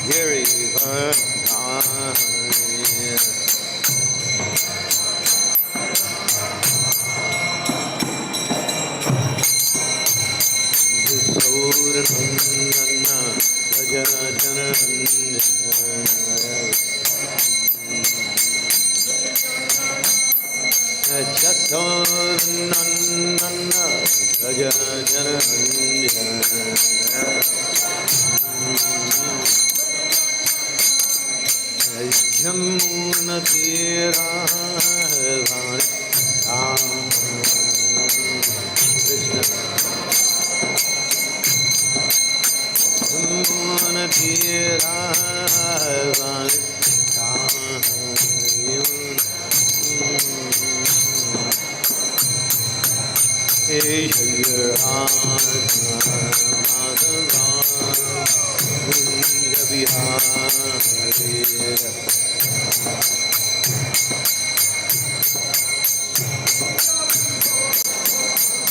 Girivardhani. Yasodhanandana Rajananandana. Yasodhanandana Rajananandana. Jamuna Tira Krishna. Jamuna Tira Hey Radha Madhava Kunja Vihari.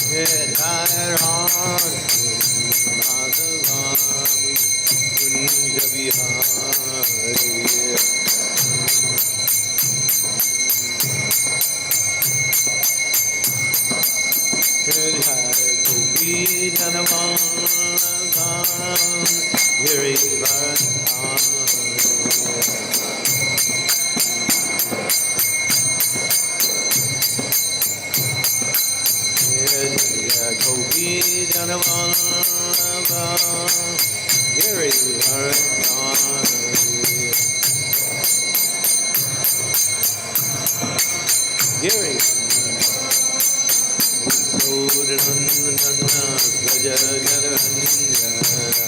Hey Radha Madhava Kunja Vihari. Gopi Janavallabha Girivardhani. Gopi Janavallabha Girivardhani. Yasodhanandana Rajananandana.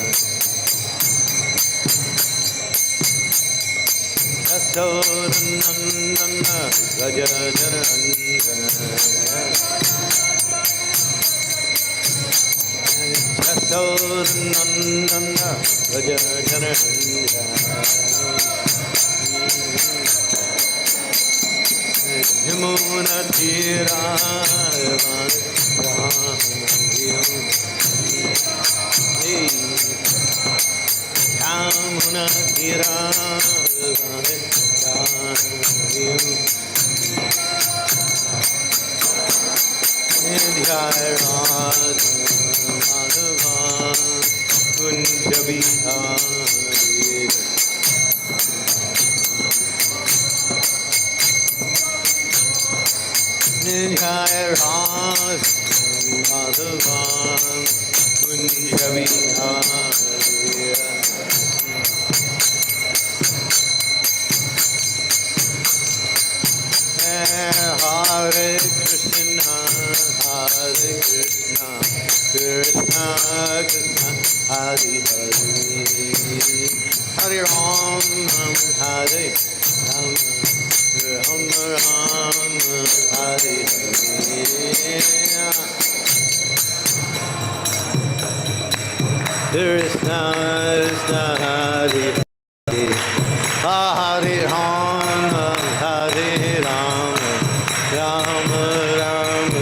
Yasodhanandana Rajananandana. Yasodhanandana Rajananandana. Yamuna Tira Yamuna Tira Madhava Kunja Vihari. Jai Radha Madhava Kunja Vihari. Hare Krishna, Hare Krishna, Krishna Krishna, Hare Hare, Hare Ram, Hare Ram, Ram Ram, Hare Hare. Krishna Krishna, Hare Hare, Hare Ram, Hare Ram, Ram Ram,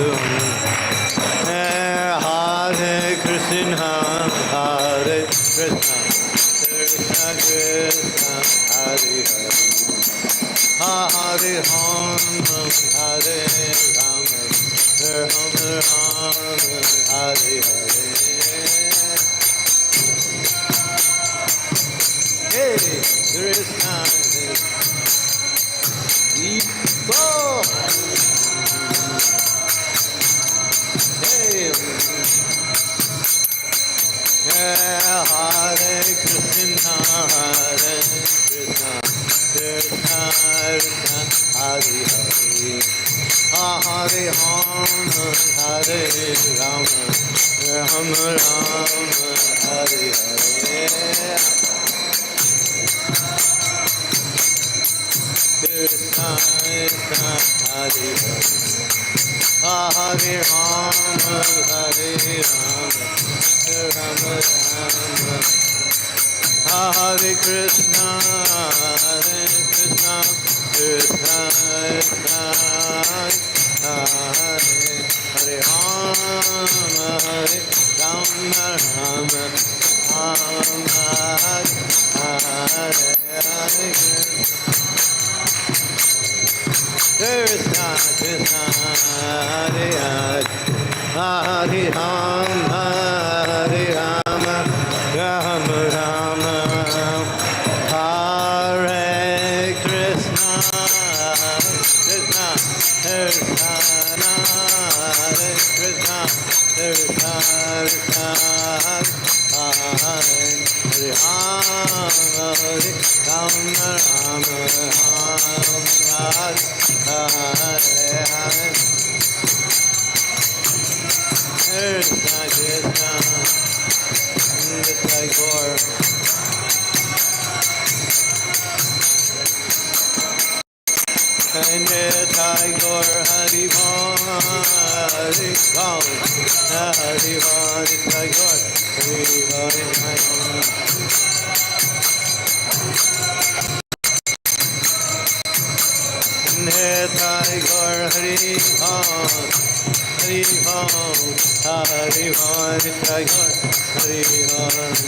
Hare Krishna, Hare Krishna, Krishna Krishna, Hare Hare, Hare Ram, Hare Ram, Ram Ram, Hare Hare. Hey, Krishna, Equal. Hey, Hare Krishna, Hare Krishna, Krishna Krishna, Hare Hare, Hare Ram, Hare Ram, Ram Ram, Hare Hare. Krishna Krishna, Hare Hare, Hare Ram, Hare Ram, Ram Ram, Hare Krishna, Krishna Krishna, Hare Ram, Hare Ram, Ram Ram, Krishna Krishna Hare Hare Hare Rama Hare Rama Rama Rama Hare Krishna Krishna Krishna Hare Krishna Krishna Krishna Hare Rama Hare Rama Rama Hare Hare Krishna Krishna Nitya Gaur Nitya Gaur Hari Bol Hari Bol Hari Bol Nitya Gaur Hari Bol Nitya Gaur Hari Bol Hari Bol Hari Bol Nitya Gaur Hari Bol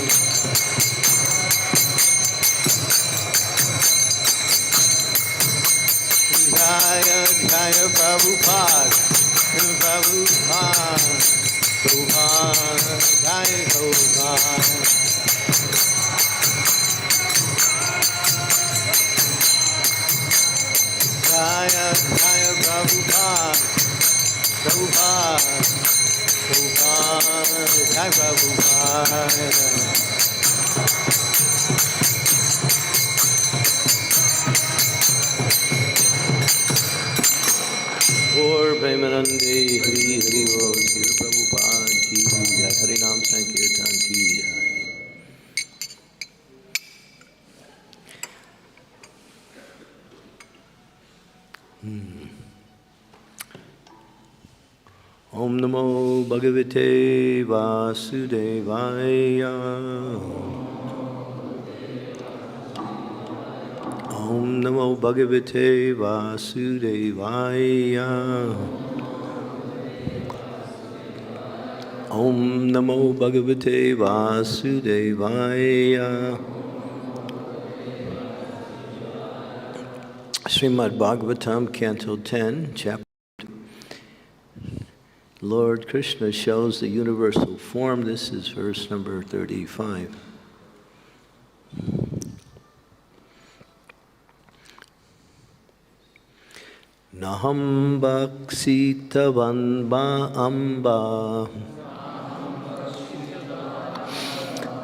Jaya Jaya Prabhupada Prabhupada Prabhupada Jaya Prabhupada Jaya Jaya Prabhupada Prabhupada Prabhupada Jaya Prabhupada Gaur Premanande Hari Hari Bol Sri Prabhupada Ki Jai Hari Nam Sankirtan Ki Jai Om Namo Bhagavate Vasudevaya Om Namo Bhagavate Vasudevaya Om Namo Bhagavate Vasudevaya Srimad Bhagavatam, Canto 10, Chapter. Lord Krishna shows the universal form. This is verse number 35. Naham Bhaksitavan Ba Amba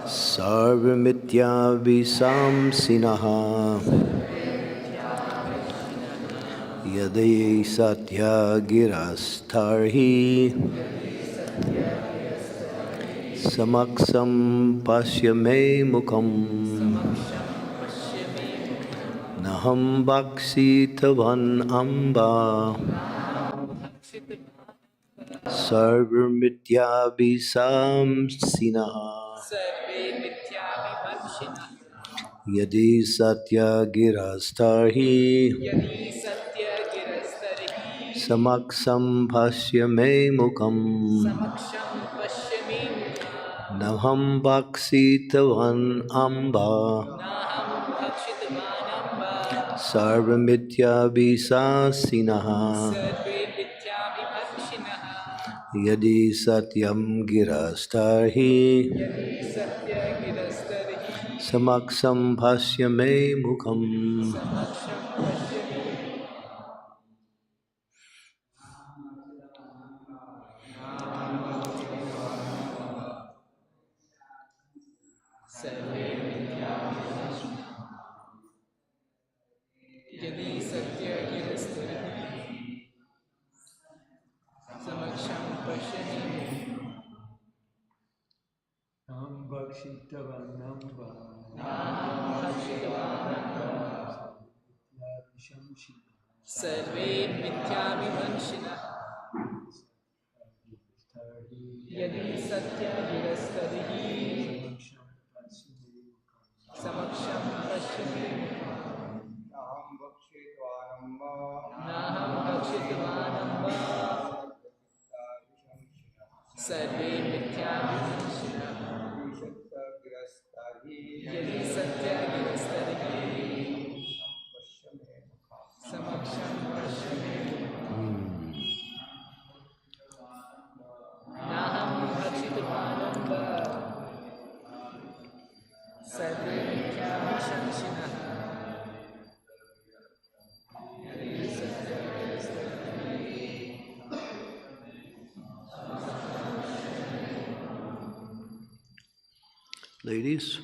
Sarvamitya Visamsinaha Yadai Satya Girastarhi Samaksam Pashyame Mukham Naham Bhaksitavan Amba Sarvamitya Visamsinaha Yadi Satya Girastarhi Samaksam Pashyame Mukham Naham Bhaksitavan Amba Sarvamitya Visasinaha Yadi Satyam Girastarhi Samaksam Pashyame Mukham Yadi Satya Girastarhi Samaksham Pashyami Nam Bhakshitavanamba Sarve Mithyavivanshina Yadi Satya Girastarhi Samaksham Pashyami Naham Bhakshitavanamba Sarve Mithyavivanshina Yadi survey मिथ्याभिशंसिनः Ladies.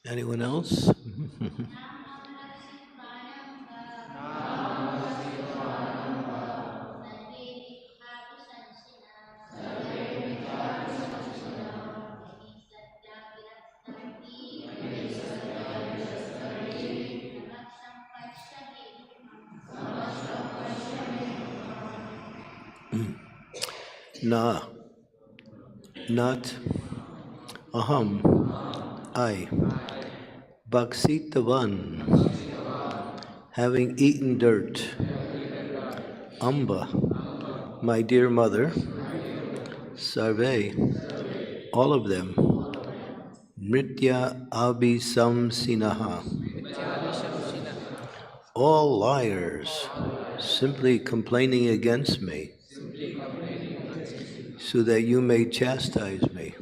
Anyone else? Na, not aham, I, Bhaksitavan, having eaten dirt, Amba, my dear mother, Sarve, all of them, Mritya Abhisamsinaha, all liars, simply complaining against me, so that you may chastise me.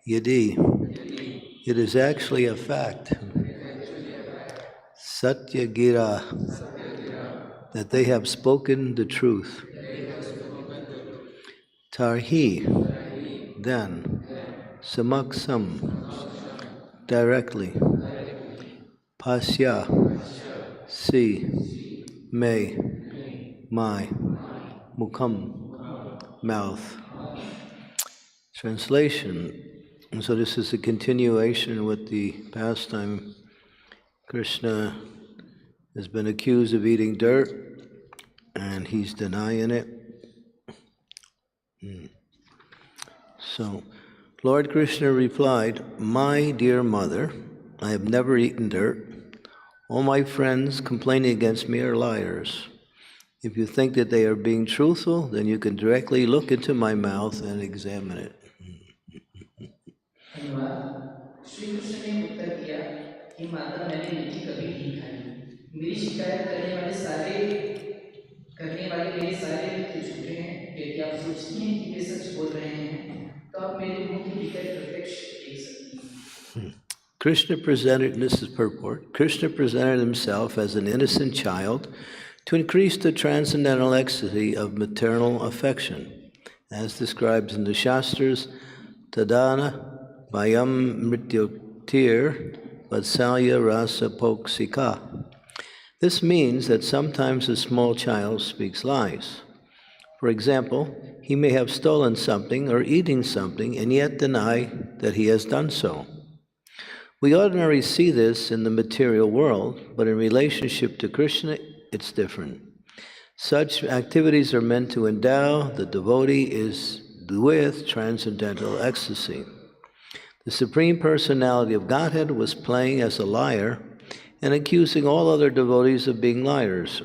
Yadi, it is actually a fact, Satyagira, that they have spoken the truth. Tarhi, then, Samaksam, directly, Pasya, see, may, my, Mukham, mouth. Translation. And so this is a continuation with the pastime. Krishna has been accused of eating dirt, and he's denying it. So, Lord Krishna replied, "My dear mother, I have never eaten dirt. All my friends complaining against me are liars. If you think that they are being truthful, then you can directly look into my mouth and examine it." Shri Krishna ने उत्तर दिया कि माता, मैंने मिट्टी कभी नहीं खाई। मेरी शिकायत करने वाले मेरे सारे मित्र झूठे हैं। यदि आप सोचती हैं कि वे सच बोल रहे हैं, तो आप मेरे मुंह के भीतर प्रत्यक्ष देख सकती हैं। Krishna presented, and this is purport, Krishna presented himself as an innocent child to increase the transcendental ecstasy of maternal affection. As described in the Shastras, Tadana Mayam Mrityuktir Vatsalya Rasa Poksika. This means that sometimes a small child speaks lies. For example, he may have stolen something or eaten something and yet deny that he has done so. We ordinarily see this in the material world, but in relationship to Krishna, it's different. Such activities are meant to endow the devotee with transcendental ecstasy. The Supreme Personality of Godhead was playing as a liar and accusing all other devotees of being liars.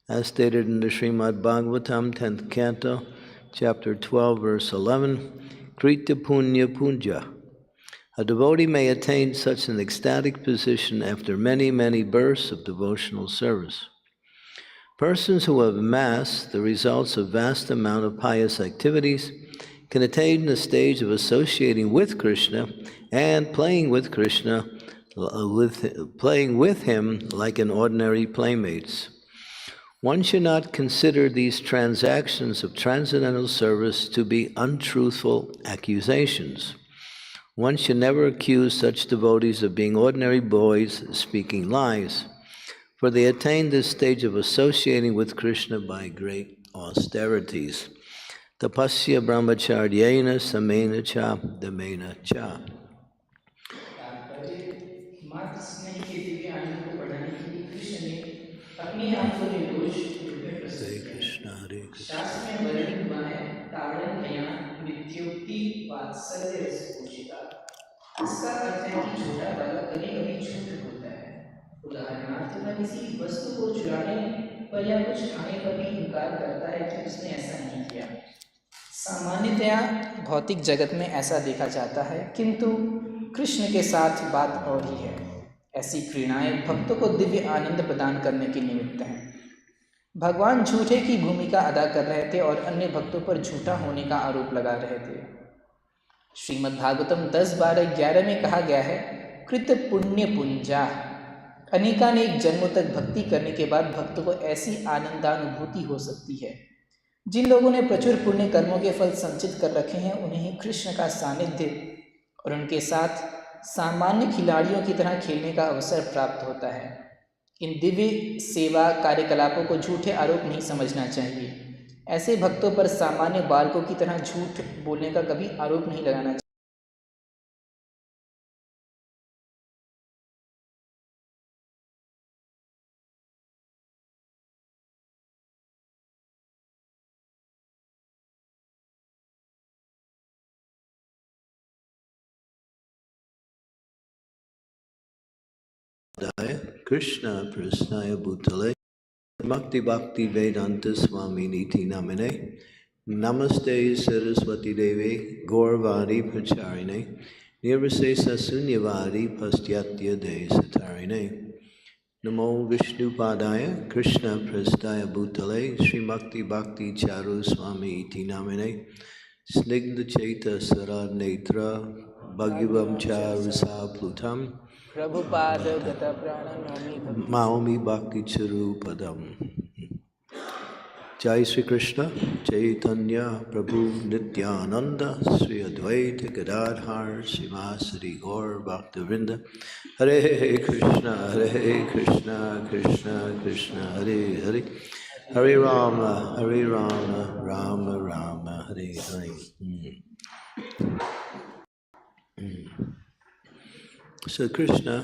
As stated in the Srimad Bhagavatam, 10th Canto, chapter 12, verse 11, Krita Punya Punja. A devotee may attain such an ecstatic position after many, many births of devotional service. Persons who have amassed the results of vast amount of pious activities can attain the stage of associating with Krishna and playing with Krishna, playing with him like an ordinary playmates. One should not consider these transactions of transcendental service to be untruthful accusations. One should never accuse such devotees of being ordinary boys speaking lies, for they attain this stage of associating with Krishna by great austerities. Tapasya brahmacharyena samena cha damena cha. मात्र स्नेह के दिव्य आनंद को बढ़ाने के लिए कृष्ण ने अपने आप को निर्दोष रूप में प्रस्तुत Hare किया। Krishna, Hare Krishna. शास्त्र में वर्णित हुआ है ताड़न ज्ञान मृत्युक्ति वात्सल्य रस पूजिता। इसका अर्थ है कि छोटा बालक कभी कभी झूठ बोलता है। उदाहरणार्थ वह किसी वस्तु को चुराने पर या कुछ खाने पर भी इनकार करता है कि उसने ऐसा नहीं किया। सामान्यतया भौतिक जगत में ऐसा देखा जाता है, किंतु कृष्ण के साथ बात और ही है। ऐसी क्रीड़ाएं भक्तों को दिव्य आनंद प्रदान करने के निमित्त हैं। भगवान झूठे की भूमिका अदा कर रहे थे और अन्य भक्तों पर झूठा होने का आरोप लगा रहे थे। श्रीमद् भागवतम 10:12-11 में कहा गया है, कृत पुण्य पुंजा। अनेकानेक जन्मों तक भक्ति करने के बाद भक्तों को ऐसी आनंदानुभूति हो सकती है। जिन लोगों ने प्रचुर पुण्य कर्मों के फल संचित कर रखे हैं, उन्हें कृष्ण का सानिध्य और उनके साथ सामान्य खिलाड़ियों की तरह खेलने का अवसर प्राप्त होता है। इन दिव्य सेवा कार्यकलापों को झूठे आरोप नहीं समझना चाहिए। ऐसे भक्तों पर सामान्य बालकों की तरह झूठ बोलने का कभी आरोप नहीं लगाना चाहिए। Krishna Prasnaya Bhutale Bhakti Bhakti Vedanta Swami Niti Namine Namaste Saraswati Devi Gaurvani Pacharine Nirvisesa Sunyavadi Pastyatya Desatarine Namo Vishnu Padaya Krishna Prasnaya Bhutale Sri Bhakti Bhakti Charu Swami Iti Namine Snigdha Chaita Sarad Netra Bhagavam Charasa Plutam Prabhupada गत प्राण Maomi Bhakti Charupadam. Jai Sri Krishna, Chaitanya Prabhu Nityananda, Sri Advaita Gadadhar, Sivasari Gaur Bhaktivinoda, Hare Krishna, Hare Krishna, Krishna Krishna, Hare Hare, Hare Rama, Rama Rama, Hare Hare. So Krishna,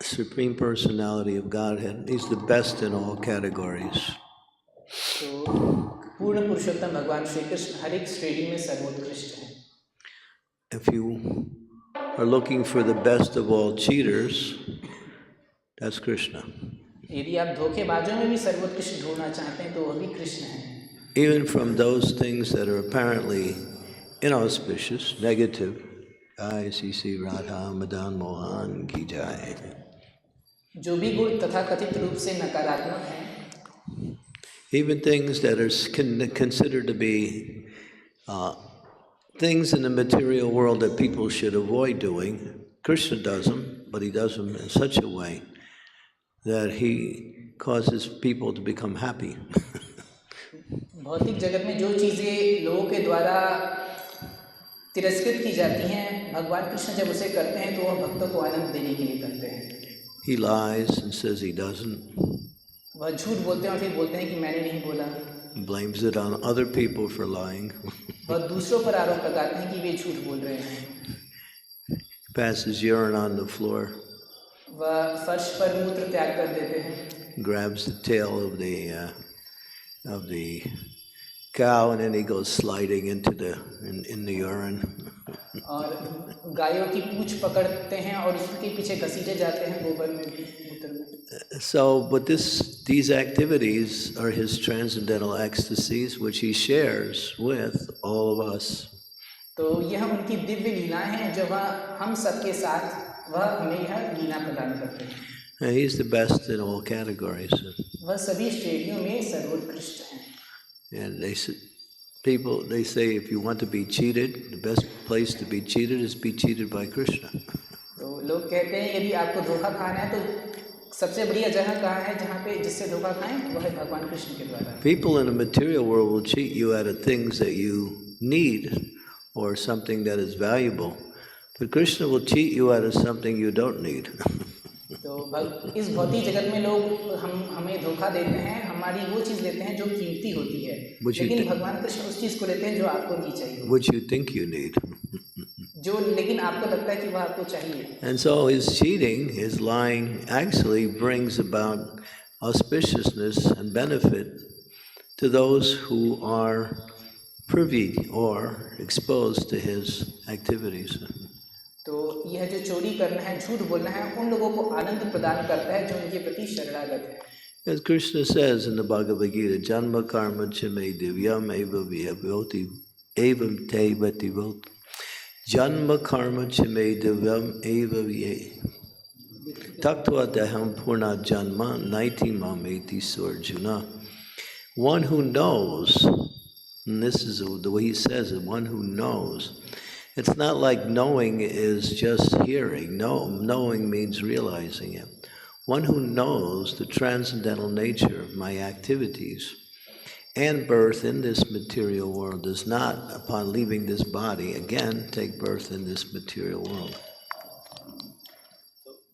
Supreme Personality of Godhead, he's the best in all categories. तो पूर्ण पुरुषोत्तम भगवान श्री कृष्ण हर एक श्रेणी में सर्वोत्कृष्ट हैं। If you are looking for the best of all cheaters, that's Krishna. यदि आप धोखेबाजों में भी सर्वोत्कृष्ट ढूंढना चाहते हैं तो वह भी कृष्ण हैं। Even from those things that are apparently inauspicious, negative, Jai C.C. Radha Madan Mohan Ki Jai. जो भी गुण तथाकथित रूप से नकारात्मक हैं, Even things that are considered to be things in the material world that people should avoid doing, Krishna does them, but he does them in such a way that he causes people to become happy. भौतिक जगत में जो चीज़ें लोगों के द्वारा तिरस्कृत की जाती हैं, भगवान कृष्ण जब उसे करते हैं तो वह भक्तों को आनंद देने के लिए करते हैं। He lies and says he doesn't. वह झूठ बोलते हैं और फिर बोलते हैं कि मैंने नहीं बोला। Blames it on other people for lying. वह दूसरों पर आरोप लगाते हैं कि वे झूठ बोल रहे हैं। Passes urine on the floor. वह फर्श पर मूत्र त्याग कर देते हैं। Grabs the tail of the cow and then he goes sliding into in the urine. और गायों की पूंछ पकड़ते हैं और उसके पीछे घसीटे जाते हैं गोबर में भी, मूत्र में। So, but these activities are his transcendental ecstasies, which he shares with all of us. तो यह उनकी दिव्य लीलाएं हैं जो वह हम सबके साथ वह हमें यह लीला प्रदान करते हैं। And he's the best in all categories. वह सभी श्रेणियों में सर्वोत्कृष्ट हैं। And they say if you want to be cheated, the best place to be cheated is be cheated by Krishna. तो लोग कहते हैं यदि आपको धोखा खाना है तो सबसे बढ़िया जगह कहाँ है जहाँ पे जिससे धोखा खाएं वह है भगवान कृष्ण के द्वारा। People in the material world will cheat you out of things that you need or something that is valuable. But Krishna will cheat you out of something you don't need. तो इस भौतिक जगत में लोग हमें धोखा देते हैं, हमारी वो चीज़ लेते हैं जो कीमती होती है, लेकिन भगवान कृष्ण उस चीज़ को लेते हैं जो आपको नहीं चाहिए, which you think you need. जो लेकिन आपको लगता है कि वह आपको चाहिए. And so his cheating, his lying, actually brings about auspiciousness and benefit to those who are privy or exposed to his activities. तो यह जो चोरी करना है, झूठ बोलना है, उन लोगों को आनंद प्रदान करता है जो उनके प्रति शरणागत है. As Krishna says in the Bhagavad Gita, Janma karma chame divyam eva vibhoti evam te vativot. Janma karma chame divyam eva vibhoti taktva deham purna janma naiti mameti surjuna. One who knows, and this is the way he says it, one who knows. It's not like knowing is just hearing. No, knowing means realizing it. One who knows the transcendental nature of my activities and birth in this material world does not, upon leaving this body, again take birth in this material world.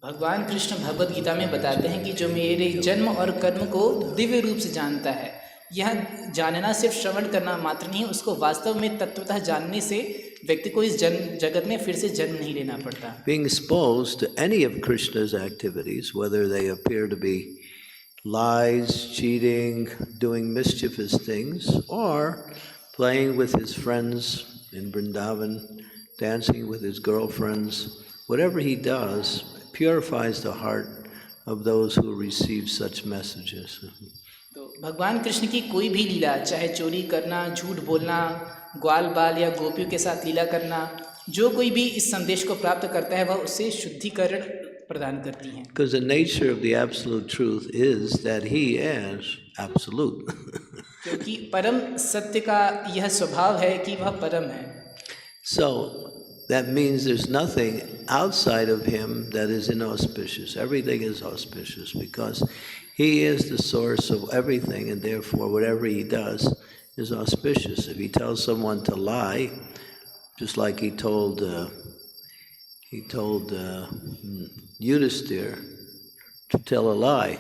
भगवान कृष्ण भगवद गीता में बताते हैं कि जो मेरे जन्म और कर्म को दिव्य रूप से जानता है, यह जानना सिर्फ श्रवण करना मात्र नहीं, उसको वास्तव में तत्वतः जानने से व्यक्ति को इस जगत में फिर से जन्म नहीं लेना पड़ता. Being exposed to any of Krishna's activities, whether they appear to be lies, cheating, doing mischievous things, or playing with his friends in Vrindavan, dancing with his girlfriends, whatever he does purifies the heart of those who receive such messages. तो भगवान कृष्ण की कोई भी लीला, चाहे चोरी करना, झूठ बोलना, ग्वाल बाल या गोपियों के साथ लीला करना, जो कोई भी इस संदेश को प्राप्त करता है वह उसे शुद्धिकरण प्रदान करती है. Because the nature of the absolute truth is that he is absolute. क्योंकि परम सत्य का यह स्वभाव है कि वह परम है. So that means there's nothing outside of him that is inauspicious. Everything is auspicious because he is the source of everything, and therefore whatever he does is auspicious. If he tells someone to lie, just like he told Yudhisthira to tell a lie.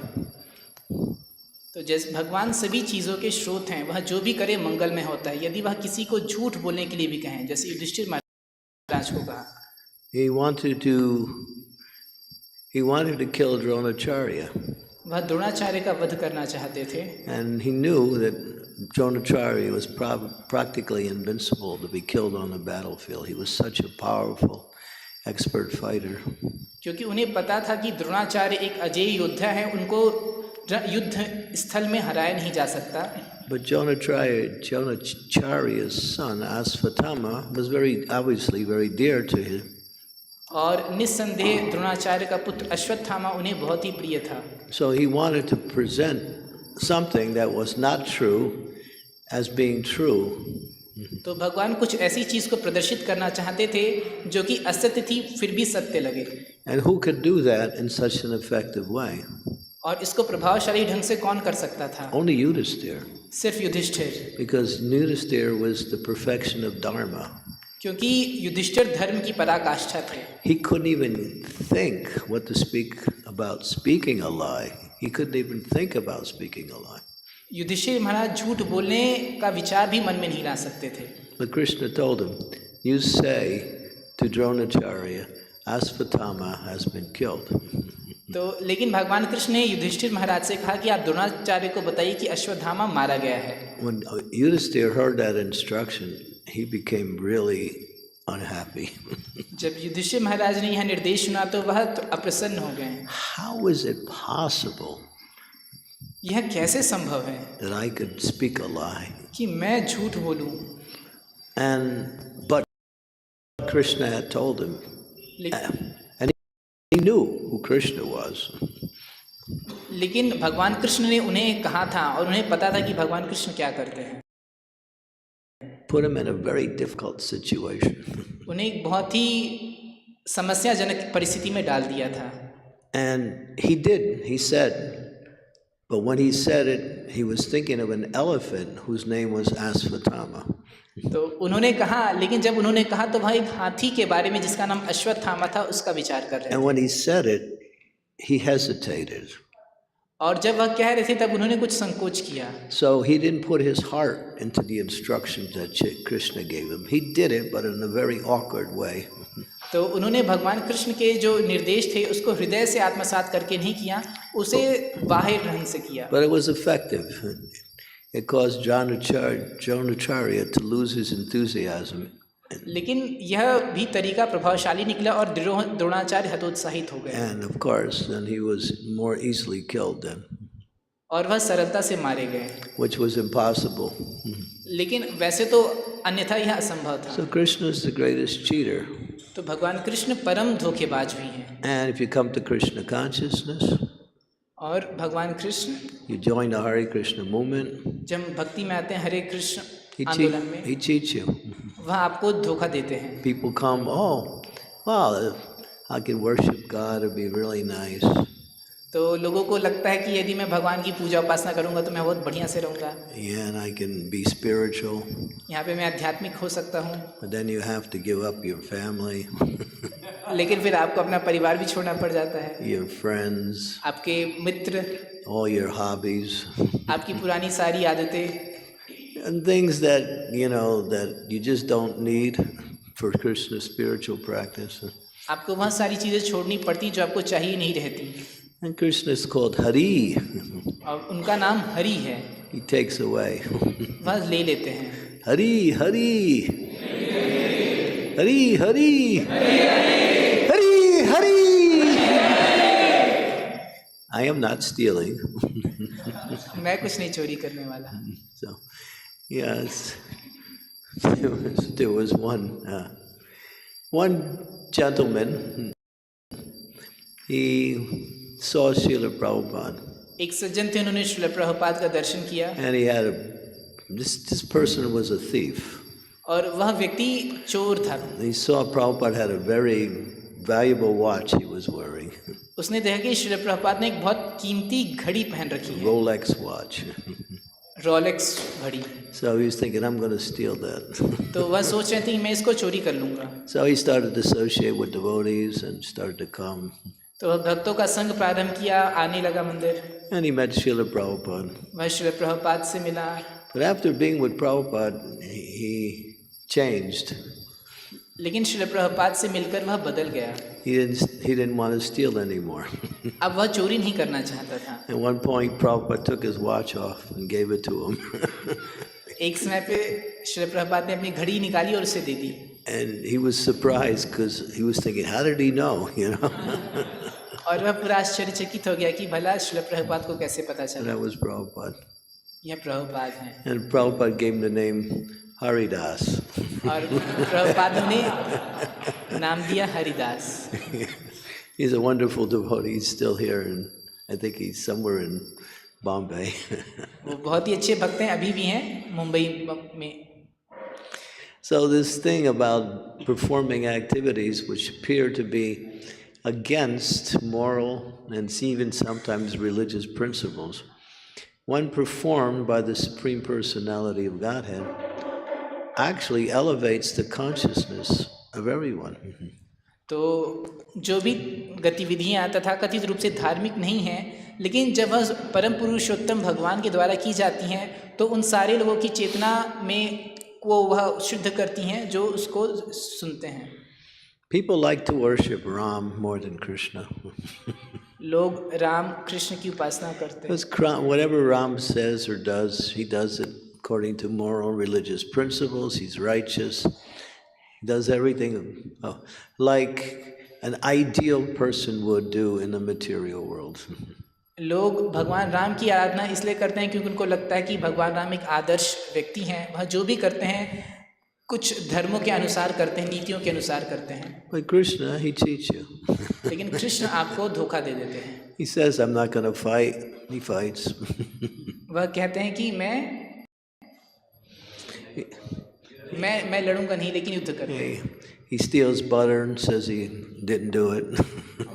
तो जैसे भगवान सभी चीज़ों के स्रोत हैं, वह जो भी करे मंगल में होता है. यदि वह किसी को झूठ बोलने के लिए भी कहें, जैसे युधिष्ठिर महाराज को कहा, He wanted to kill Dronacharya. वह द्रोणाचार्य का वध करना चाहते थे. And he knew that Dronacharya was practically invincible to be killed on the battlefield. He was such a powerful, expert fighter. क्योंकि उन्हें पता था कि द्रोणाचार्य एक अजेय योद्धा है, उनको युद्ध स्थल में हराया नहीं जा सकता. But Dronacharya's son Asvatthama was obviously very dear to him. और निस्संदेह द्रोणाचार्य का पुत्र अश्वत्थामा उन्हें बहुत ही प्रिय था. So he wanted to present something that was not true as being true. तो भगवान कुछ ऐसी चीज़ को प्रदर्शित करना चाहते थे जो कि असत्य थी फिर भी सत्य लगे. And who could do that in such an effective way? और इसको प्रभावशाली ढंग से कौन कर सकता था? Only Yudhisthira. सिर्फ Yudhishthir. Because Yudhisthira was the perfection of Dharma. क्योंकि युधिष्ठिर धर्म की पराकाष्ठा थे. He couldn't even think what to speak about speaking a lie. He couldn't even think about speaking a lie. Yudhishthir महाराज झूठ बोलने का विचार भी मन में नहीं ला सकते थे. But Krishna told him, you say to Dronacharya, Asvatthama has been killed. तो लेकिन भगवान कृष्ण ने युधिष्ठिर महाराज से कहा कि आप द्रोणाचार्य को बताइए कि अश्वत्थामा मारा गया है. When Yudhisthira heard that instruction, he became really unhappy. जब युधिष्ठिर महाराज ने यह निर्देश सुना तो वह तो अप्रसन्न हो गए. How is it possible यह कैसे संभव है that I could speak a lie? कि मैं झूठ बोलूं? But Krishna had told him, लेकिन and he knew who Krishna was. लेकिन भगवान कृष्ण ने उन्हें कहा था और उन्हें पता था कि भगवान कृष्ण क्या करते हैं. Put him in a very difficult situation. उन्हें एक बहुत ही समस्याजनक परिस्थिति में डाल दिया था. And he did. He said, But when he said it, he was thinking of an elephant whose name was Asvatthama. तो उन्होंने कहा, लेकिन जब उन्होंने कहा तो वह एक हाथी के बारे में जिसका नाम अश्वत्थामा था उसका विचार कर रहे And थे। when he said it, he hesitated. और जब वह कह रहे थे तब उन्होंने कुछ संकोच किया। So he didn't put his heart into the instructions that Krishna gave him. He did it, but in a very awkward way. तो उन्होंने भगवान कृष्ण के जो निर्देश थे उसको हृदय से आत्मसात करके नहीं किया, उसे बाहर ढंग से किया। But it was effective. It caused Dronacharya to lose his enthusiasm. लेकिन यह भी तरीका प्रभावशाली निकला और द्रोणाचार्य हतोत्साहित हो गए And of course, then he was more easily killed then, और वह सरलता से मारे गए, which was impossible. लेकिन वैसे तो अन्यथा यह असंभव था। So Krishna is the greatest cheater. तो भगवान कृष्ण परम धोखेबाज भी हैं। And if you come to Krishna consciousness, और भगवान Krishna you join the Hare Krishna movement, जब भक्ति में आते हैं, हरे कृष्ण he आंदोलन में, cheats you. वह आपको धोखा देते हैं। People come, oh, wow, I can worship God, it'd be really nice. तो लोगों को लगता है कि यदि मैं भगवान की पूजा उपासना करूंगा तो मैं बहुत बढ़िया से रहूंगा, Yeah, and I can be spiritual. यहाँ पे मैं आध्यात्मिक हो सकता हूँ। But then you have to give up your family, लेकिन फिर आपको अपना परिवार भी छोड़ना पड़ जाता है, your friends, आपके मित्र, all your hobbies, आपकी पुरानी सारी आदतें, and things that, that you just don't need for Krishna's spiritual practice. आपको वह सारी चीज़ें छोड़नी पड़ती जो आपको चाहिए नहीं रहती। And Krishna is called Hari. और उनका नाम हरि है, He takes away. वह ले लेते हैं। Hari, Hari. Hari, Hari. Hari, Hari. I am not stealing. मैं कुछ नहीं चोरी करने वाला। So, yes, there was one gentleman. He saw Srila Prabhupada, एक सज्जन थे, उन्होंने श्रील प्रभुपाद का दर्शन किया and he had this person was a thief. और वह व्यक्ति चोर था। He saw Prabhupada had a very valuable watch he was wearing, उसने देखा कि श्रील प्रभुपाद ने एक बहुत कीमती घड़ी पहन रखी है, Rolex watch. रोलेक्स घड़ी। So he was thinking, I'm going to steal that. तो वह सोच रहे थे कि मैं इसको चोरी कर लूँगा। So he started to associate with devotees and started to come. तो वह भक्तों का संग प्रारंभ किया, आने लगा मंदिर। And he met Srila Prabhupada. वह श्रील प्रभुपाद से मिला, But after being with Prabhupada, he changed. लेकिन श्रील प्रभुपाद से मिलकर वह बदल गया। He didn't want to steal anymore. अब वह चोरी नहीं करना चाहता था। At one point, Prabhupada took his watch off and gave it to him. एक समय पे श्रील प्रभुपाद ने अपनी घड़ी निकाली और उसे दे दी। And he was surprised because he was thinking, how did he know, और वह पूरा आश्चर्यचकित हो गया कि भला श्रील प्रभुपाद को कैसे पता And चला। that was Prabhupada. यह प्रभुपाद हैं। And Prabhupada gave him the name Haridas. और प्रभुपाद ने नाम दिया Haridas. He's a wonderful devotee. He's still here, and I think he's somewhere in Bombay. वो बहुत ही अच्छे भक्त हैं, अभी भी हैं मुंबई में। So this thing about performing activities which appear to be against moral and even sometimes religious principles, when performed by the Supreme Personality of Godhead, actually elevates the consciousness of everyone. तो जो भी गतिविधियाँ तथाकथित रूप से धार्मिक नहीं हैं, लेकिन जब वह परम पुरुषोत्तम भगवान के द्वारा की जाती हैं तो उन सारे लोगों की चेतना में को वह शुद्ध करती हैं जो उसको सुनते हैं। People like to worship Ram more than Krishna. लोग राम कृष्ण की उपासना करते हैं Because whatever Ram says or does, he does it according to moral religious principles. He's righteous. He does everything like an ideal person would do in the material world. लोग भगवान राम की आराधना इसलिए करते हैं क्योंकि उनको लगता है कि भगवान राम एक आदर्श व्यक्ति हैं, वह जो भी करते हैं कुछ धर्मों के अनुसार करते हैं, नीतियों के अनुसार करते हैं। But Krishna, he cheats you. लेकिन कृष्ण आपको धोखा दे देते हैं। He says, I'm not going to fight. He fights. वह कहते हैं कि मैं लड़ूंगा नहीं, लेकिन युद्ध करते हैं। He steals butter and says he didn't do it.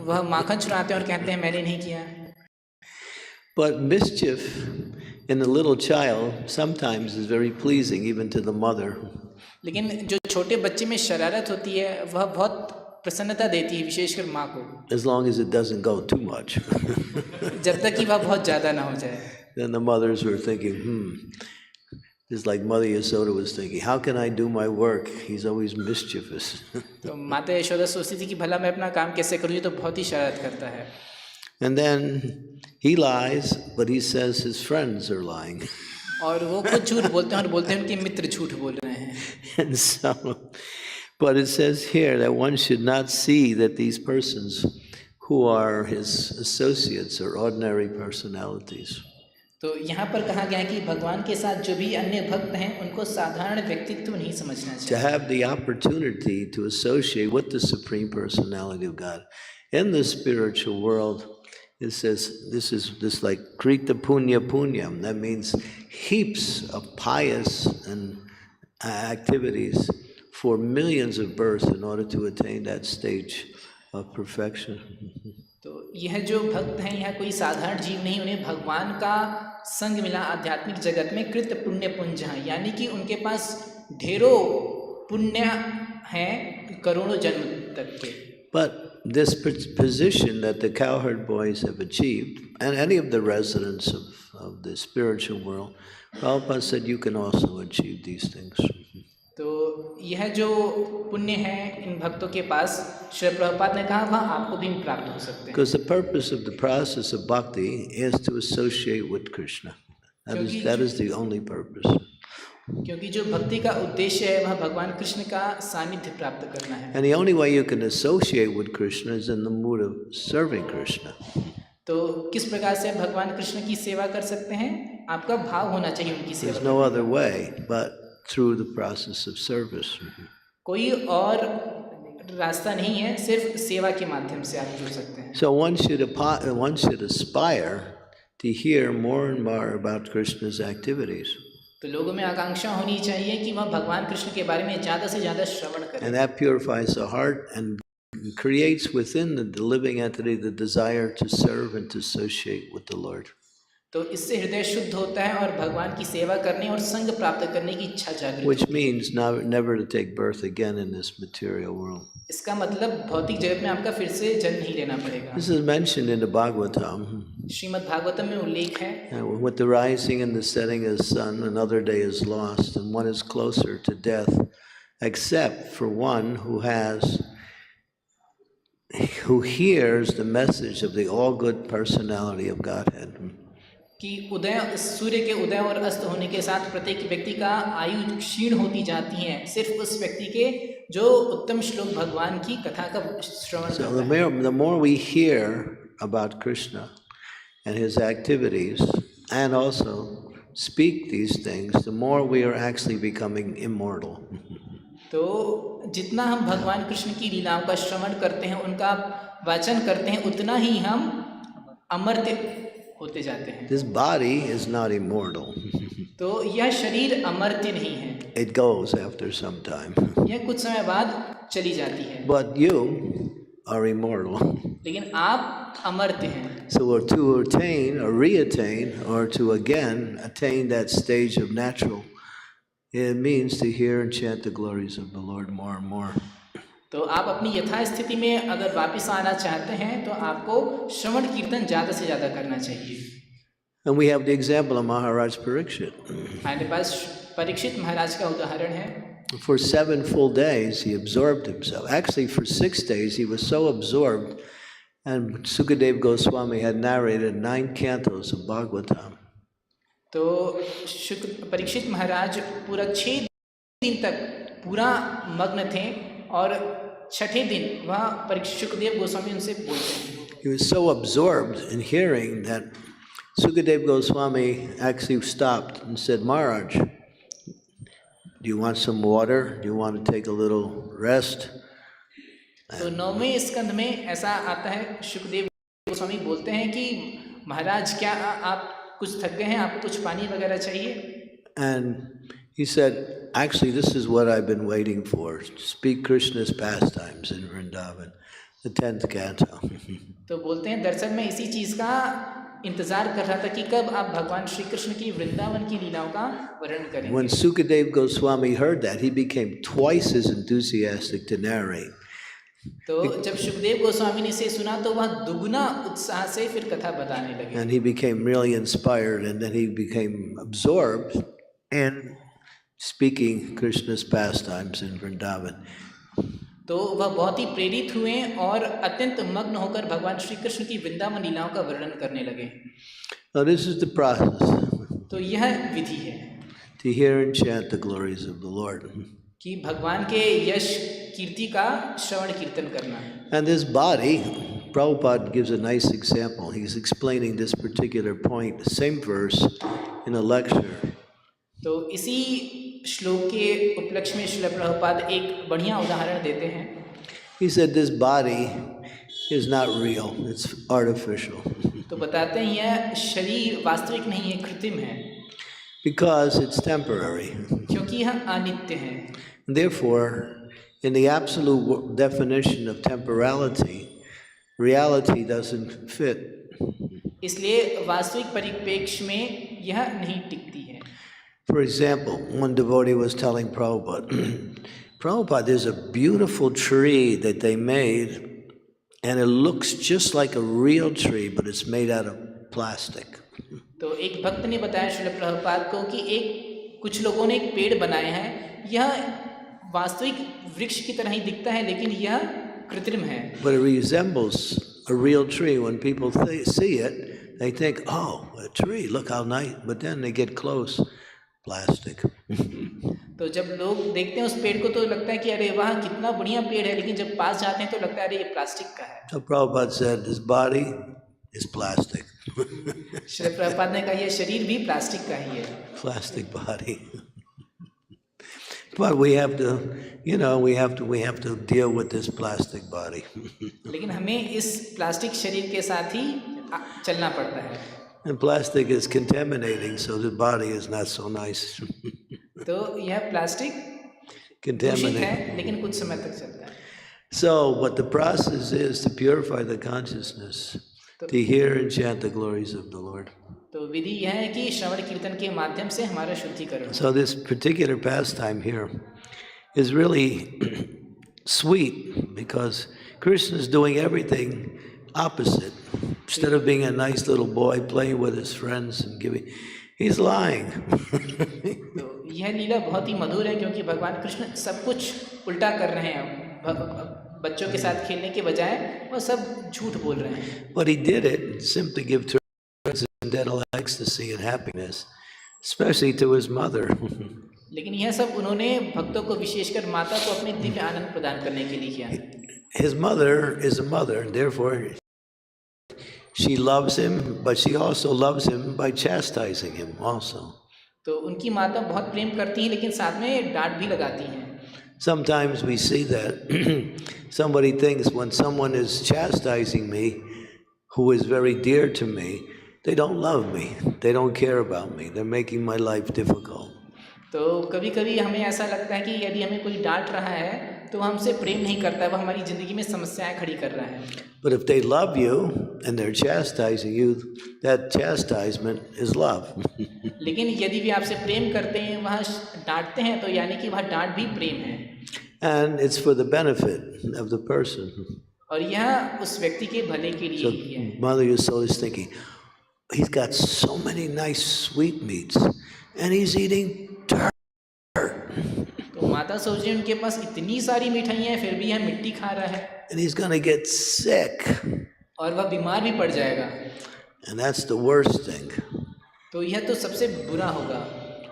वह माखन चुराते हैं और कहते हैं मैंने नहीं किया। But mischief in a little child sometimes is very pleasing even to the mother. लेकिन जो छोटे बच्चे में शरारत होती है वह बहुत प्रसन्नता देती है, विशेषकर माँ को, As long as it doesn't go too much. जब तक कि वह बहुत ज़्यादा ना हो जाए. Then the mothers were thinking, just like Mother Yasoda was thinking, how can I do my work? He's always mischievous. तो माता यशोदा सोचती थी कि भला मैं अपना काम कैसे करूँ, ये तो बहुत ही शरारत करता है. And then he lies, but he says his friends are lying. और वो खुद झूठ बोलते हैं और बोलते हैं उनके मित्र झूठ बोल रहे हैं. And so, but it says here that one should not see that these persons who are his associates are ordinary personalities. तो यहाँ पर कहा गया है कि भगवान के साथ जो भी अन्य भक्त हैं उनको साधारण व्यक्तित्व नहीं समझना To चाहिए. have the opportunity to associate with the Supreme Personality of God. In the spiritual world, it says this is this like Krita Punya Punyam. That means heaps of pious and activities for millions of births in order to attain that stage of perfection. तो यह जो भक्त हैं यह कोई साधारण जीव नहीं, उन्हें भगवान का संग मिला आध्यात्मिक जगत में कृत पुण्य पुंज है, यानी कि उनके पास ढेरों पुण्य हैं करोड़ों जन्म तक के. But this position that the cowherd boys have achieved, and any of the residents of the spiritual world, Prabhupada said you can also achieve these things. तो यह जो पुण्य है इन भक्तों के पास, श्री प्रभुपाद ने कहा वह आपको भी प्राप्त हो सकते हैं. Because the purpose of the process of bhakti is to associate with Krishna. That is the only purpose. क्योंकि जो भक्ति का उद्देश्य है वह भगवान कृष्ण का सानिध्य प्राप्त करना है. And the only way you can associate with Krishna is in the mood of serving Krishna. तो किस प्रकार से भगवान कृष्ण की सेवा कर सकते हैं? आपका भाव होना चाहिए उनकी सेवा There's no other way but through the process of service. कोई और रास्ता नहीं है, सिर्फ सेवा के माध्यम से आप जुड़ सकते हैं. So one should aspire to hear more and more about Krishna's activities. तो लोगों में आकांक्षा होनी चाहिए कि वह भगवान कृष्ण के बारे में ज़्यादा से ज़्यादा श्रवण करें. And that purifies the heart and creates within the living entity the desire to serve and to associate with the Lord. तो इससे हृदय शुद्ध होता है और भगवान की सेवा करने और संग प्राप्त करने की इच्छा जागृत Which होती है. means never to take birth again in this material world. इसका मतलब भौतिक जगत में आपका फिर से जन्म नहीं लेना पड़ेगा. This is mentioned in the Bhagavatam. Shrimad Bhagavatam में उल्लेख है, And with the rising and the setting of the sun, another day is lost, and one is closer to death, except for one who hears the message of the all-good personality of Godhead. कि उदय सूर्य के उदय और अस्त होने के साथ प्रत्येक व्यक्ति का आयु क्षीण होती जाती है, सिर्फ उस व्यक्ति के जो उत्तम श्लोक भगवान की कथा का श्रवण So करता है. the more we hear about Krishna and his activities, and also speak these things, the more we are actually becoming immortal. तो जितना हम भगवान कृष्ण की लीलाओं का श्रवण करते हैं, उनका वाचन करते हैं, उतना ही हम अमर्त्य होते जाते हैं. This body is not immortal. तो यह शरीर अमर्त्य नहीं है, It goes after some time. यह कुछ समय बाद चली जाती है. But you are immortal. लेकिन आप अमर्त्य हैं. So to attain or reattain or to again attain that stage of natural, it means to hear and chant the glories of the Lord more and more. तो आप अपनी यथास्थिति में अगर वापस आना चाहते हैं तो आपको श्रवण कीर्तन ज़्यादा से ज़्यादा करना चाहिए. And we have the example of Maharaj Parikshit. हमारे पास परीक्षित महाराज का उदाहरण है. For 7 full days, he absorbed himself. Actually, for 6 days, he was so absorbed, and Sukadev Goswami had narrated 9 cantos of Bhagavatam. तो परीक्षित महाराज पूरा 6 दिन तक पूरा मग्न थे और छठे दिन वह सुखदेव गोस्वामी उनसे बोलते हैं. He was so absorbed in hearing that Sukadev Goswami actually stopped and said, Maharaj, do you want some water? Do you want to take a little rest? तो 9वें स्कंद में ऐसा आता है, सुखदेव गोस्वामी बोलते हैं कि महाराज क्या आप कुछ थक गए हैं, आपको कुछ पानी वगैरह चाहिए? And he said, actually, this is what I've been waiting for. Speak Krishna's pastimes in Vrindavan. the 10th canto. तो बोलते हैं दरअसल मैं इसी चीज़ का इंतज़ार कर रहा था कि कब आप भगवान श्री कृष्ण की वृंदावन की लीलाओं का वर्णन करेंगे। When Sukadeva Goswami heard that, he became twice as enthusiastic to narrate. तो जब सुखदेव गोस्वामी ने इसे सुना तो वह दुगुना उत्साह से फिर कथा बताने लगे। And he became really inspired, and then he became absorbed in speaking Krishna's pastimes in Vrindavan. तो वह बहुत ही प्रेरित हुए और अत्यंत मग्न होकर भगवान श्री कृष्ण की वृंदावन लीलाओं का वर्णन करने लगे। Now this is the process, तो यह विधि है to hear and chant the glories of the Lord. कि भगवान के यश कीर्ति का श्रवण कीर्तन करना। And this body, Prabhupada gives a nice example. He's explaining this particular point, the same verse, in a lecture. तो इसी श्लोक के उपलक्ष्य में श्रील प्रभुपाद एक बढ़िया उदाहरण देते हैं। He said this body is not real, it's artificial. तो बताते हैं यह शरीर वास्तविक नहीं है, कृत्रिम है, Because it's temporary. क्योंकि यह अनित्य है। Therefore, in the absolute definition of temporality, reality doesn't fit. इसलिए वास्तविक परिप्रेक्ष्य में यह नहीं टिकती है। For example, one devotee was telling Prabhupada, Prabhupada, there's a beautiful tree that they made, and it looks just like a real tree, but it's made out of plastic. तो एक भक्त ने बताया श्रील प्रभुपाद को कि एक कुछ लोगों ने एक पेड़ बनाए हैं, यह वास्तविक वृक्ष की तरह ही दिखता है लेकिन यह कृत्रिम है। But it resembles a real tree. When people see it, they think, oh, a tree, look how nice. But then they get close, plastic. तो जब लोग देखते हैं उस पेड़ को तो लगता है कि अरे वाह कितना बढ़िया पेड़ है, लेकिन जब पास जाते हैं तो लगता है अरे ये प्लास्टिक का है। So Prabhupada said, this body is plastic. Shri Prabhupada ने कहा यह शरीर भी प्लास्टिक का ही है। Plastic body. But we have to, we have to deal with this plastic body. लेकिन हमें इस प्लास्टिक शरीर के साथ ही चलना पड़ता है। And plastic is contaminating, so the body is not so nice. तो यह प्लास्टिक दूषित Contaminating. है लेकिन कुछ समय तक चलता है। So what the process is to purify the consciousness, to hear and chant the glories of the Lord. तो विधि यह है कि श्रवण कीर्तन के माध्यम से हमारा शुद्धिकरण। So this particular pastime here is really sweet because Krishna is doing everything opposite. Instead of being a nice little boy playing with his friends and he's lying. तो यह लीला बहुत ही मधुर है क्योंकि भगवान कृष्ण सब कुछ उल्टा कर रहे हैं। बच्चों के साथ खेलने के बजाय वह सब झूठ बोल रहे हैं। But he did it simply give transcendental ecstasy and happiness, especially to his mother. लेकिन यह सब उन्होंने भक्तों को विशेषकर माता को अपने दिव्य आनंद प्रदान करने के लिए किया। His mother is a mother, and therefore she loves him, but she also loves him by chastising him also. तो उनकी माता बहुत प्रेम करती हैं लेकिन साथ में डांट भी लगाती हैं। Sometimes we see that somebody thinks when someone is chastising me, who is very dear to me, they don't love me, they don't care about me, they're making my life difficult. तो कभी कभी हमें ऐसा लगता है कि यदि हमें कोई डांट रहा है तो वह हमसे प्रेम नहीं करता है, वह हमारी ज़िंदगी में समस्याएं खड़ी कर रहा है। But if they love you and they're chastising you, that chastisement is love. लेकिन यदि वे आपसे प्रेम करते हैं, वह डांटते हैं, तो यानी कि वह डांट भी प्रेम है। And it's for the benefit of the person. और यह उस व्यक्ति के भले के लिए So ही है। Mother Yasoda is thinking, he's got so many nice sweetmeats and he's eating dirt. तो माता सोच रही है उनके पास इतनी सारी मिठाइयाँ हैं फिर भी यह मिट्टी खा रहा है And he's going to get sick. और वह बीमार भी पड़ जाएगा। And that's the worst thing. तो यह तो सबसे बुरा होगा।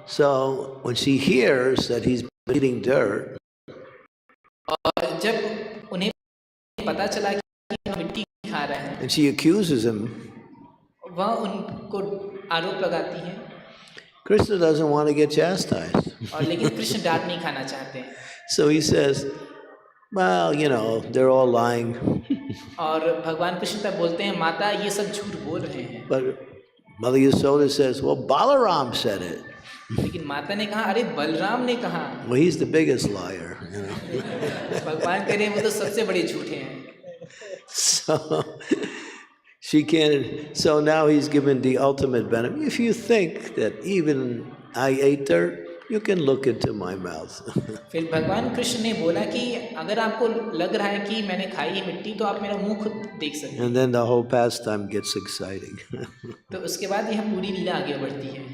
So when she hears that he's eating dirt, और जब उन्हें पता चला कि वह मिट्टी खा रहा है, and she accuses him, वह उनको आरोप लगाती है। Krishna doesn't want to get chastised. और लेकिन कृष्ण डांट नहीं खाना चाहते। So he says, well, they're all lying. और भगवान कृष्ण तब बोलते हैं माता ये सब झूठ बोल रहे हैं। But Mother Yasoda says, well, Balaram said it. लेकिन माता ने कहा अरे बलराम ने कहा। Well, he's the biggest liar. भगवान कह रहे हैं वो तो सबसे बड़े झूठे हैं। So she can. So now he's given the ultimate benefit. If you think that even I ate dirt, you can look into my mouth. फिर भगवान कृष्ण ने बोला कि अगर आपको लग रहा है कि मैंने खाई है मिट्टी तो आप मेरा मुंह खुद देख सकते हैं। And then the whole pastime gets exciting. तो उसके बाद यह पूरी लीला आगे बढ़ती है।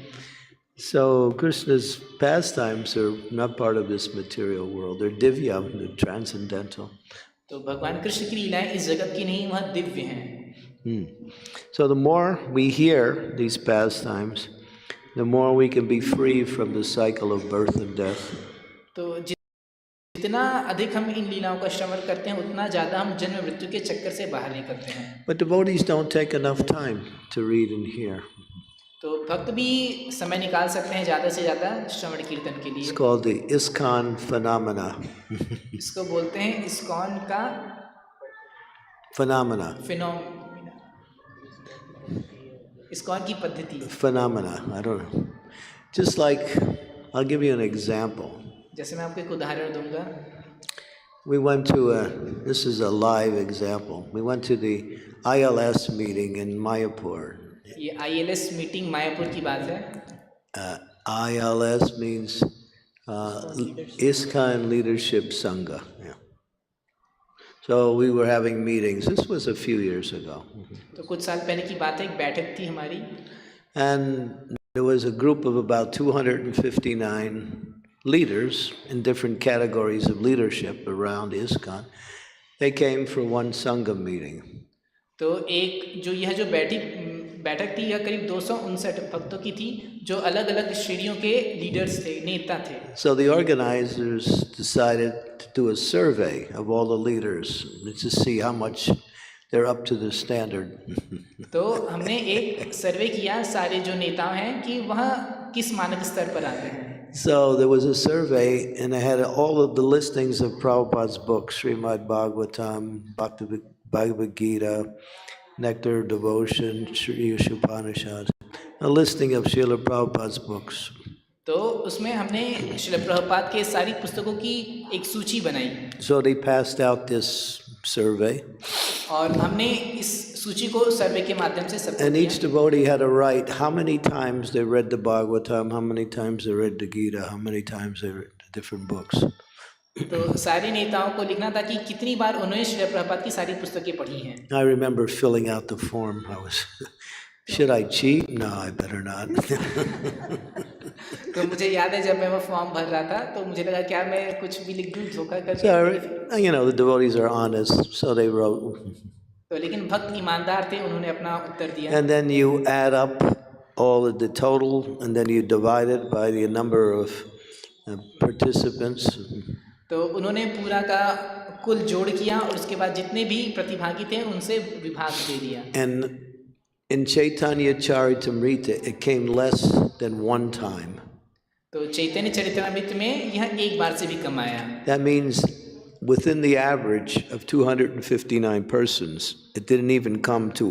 So Krishna's pastimes are not part of this material world. They're divya, they're transcendental. तो भगवान कृष्ण की लीलाएं इस जगत की नहीं, वह दिव्य हैं। So the more we hear these pastimes, the more we can be free from the cycle of birth and death. तो जितना अधिक हम इन लीलाओं का श्रवण करते हैं उतना ज़्यादा हम जन्म मृत्यु के चक्कर से बाहर निकलते हैं। But devotees don't take enough time to read and hear. तो भक्त भी समय निकाल सकते हैं ज़्यादा से ज़्यादा श्रवण कीर्तन के It's लिए। called the ISKCON phenomena. इसको बोलते हैं इस्कॉन का Phenomena. फिनोमिना, इस्कॉन की पद्धति। Phenomena. I don't know. Just like, I'll give you an example. जैसे मैं आपको एक उदाहरण दूंगा। We went to this is a live example. We went to the ILS meeting in Mayapur. ये ILS मीटिंग मायापुर की बात है। ILS means ISKCON Leadership Sangha. Yeah. So we were having meetings. This was a few years ago. तो कुछ साल पहले की बात है, एक बैठक थी हमारी। And there was a group of about 259 leaders in different categories of leadership around ISKCON. They came for one Sangha meeting. तो एक जो यह जो बैठक थी, यह करीब 259 भक्तों की थी जो अलग अलग श्रेणियों के लीडर्स थे, नेता थे। So the organizers decided to do a survey of all the leaders to see how much they're up to the standard. तो हमने एक सर्वे किया सारे जो नेता हैं कि वह किस मानक स्तर पर आते हैं। So there was a survey, and I had all of the listings of Prabhupada's books, Srimad Bhagavatam, Bhagavad Gita, Nectar of Devotion, Sri Upanishad, a listing of Srila Prabhupada's books. तो उसमें हमने श्रील प्रभुपाद के सारी पुस्तकों की एक सूची बनाई। So they passed out this survey. और हमने इस सूची को सर्वे के माध्यम से सबको And each दिया। devotee had to write how many times they read the Bhagavatam, how many times they read the Gita, how many times they read the different books. तो सारे नेताओं को लिखना था कि कितनी बार उन्होंने श्रील प्रभुपाद की सारी पुस्तकें पढ़ी हैं। I remember filling out the form. I was, should I cheat? No, I better not. तो मुझे याद है जब मैं वो फॉर्म भर रहा था तो मुझे लगा क्या मैं कुछ भी लिख दूँ धोखा करके। So, you know, the devotees are honest, so they wrote. तो लेकिन भक्त ईमानदार थे, उन्होंने अपना उत्तर दिया। And then you add up all of the total, and then you divide it by the number of participants. तो उन्होंने पूरा का कुल जोड़ किया और उसके बाद जितने भी प्रतिभागी थे उनसे विभाग दे दिया। And in Chaitanya Charitamrita, it came less than one time. तो चैतन्य चरितमृत में यह एक बार से भी कम आया। That means within the average of 259 persons, it didn't even come to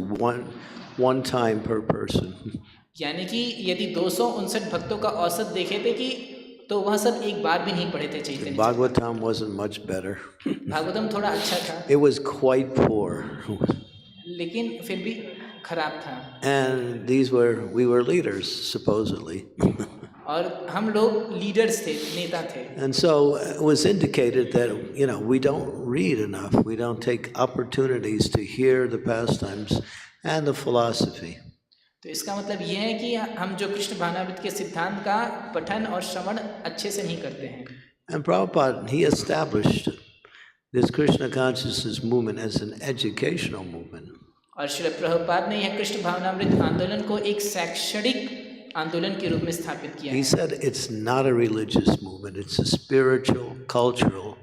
one time per person. यानी कि यदि 259 भक्तों का औसत देखे थे कि तो वह सब एक बार भी नहीं पढ़े थे चैतन्य। Bhagavatam wasn't much better. Bhagavatam थोड़ा अच्छा था। It was quite poor. लेकिन फिर भी खराब था। And we were leaders, supposedly. और हम लोग लीडर्स थे, नेता थे। And so it was indicated that, you know, we don't read enough. We don't take opportunities to hear the pastimes and the philosophy. तो इसका मतलब यह है कि हम जो कृष्ण भावनामृत के सिद्धांत का पठन और श्रवण अच्छे से नहीं करते हैं। And Prabhupada, he established this Krishna consciousness movement as an educational movement. और श्री प्रभुपाद ने यह कृष्ण भावनामृत आंदोलन को एक शैक्षणिक आंदोलन के रूप में स्थापित किया। He said it's not a religious movement, it's a spiritual, cultural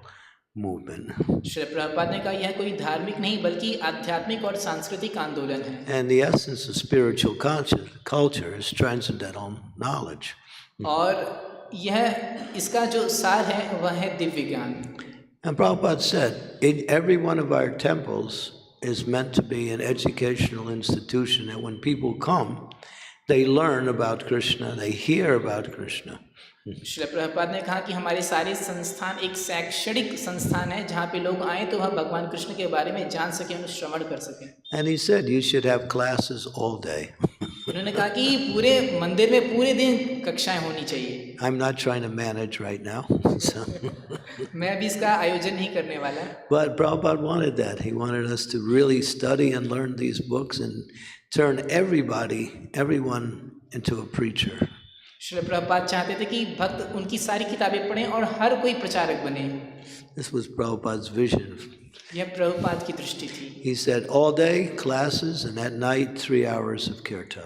movement. Shri Prabhupada ने कहा यह कोई धार्मिक नहीं बल्कि आध्यात्मिक और सांस्कृतिक आंदोलन है। And the essence of spiritual culture is transcendental knowledge. और यह इसका जो सार है वह है दिव्य ज्ञान। And Prabhupada said, every one of our temples is meant to be an educational institution, and when people come, they learn about Krishna, they hear about Krishna. Srila Prabhupada ने कहा कि हमारे सारे संस्थान एक शैक्षणिक संस्थान है जहाँ पे लोग आए तो वह भगवान कृष्ण के बारे में जान सकें और श्रवण कर सकें। And he said you should have classes all day. उन्होंने कहा कि पूरे मंदिर में पूरे दिन कक्षाएं होनी चाहिए। I'm not trying to manage right now. So. मैं अभी इसका आयोजन नहीं करने वाला। But Prabhupada wanted that. He wanted us to really study and learn these books and turn everyone into a preacher. Srila Prabhupada चाहते थे कि भक्त उनकी सारी किताबें पढ़ें और हर कोई प्रचारक बने। This was Prabhupada's vision. यह प्रभुपाद की दृष्टि थी। He said all day classes and at night 3 hours of kirtan.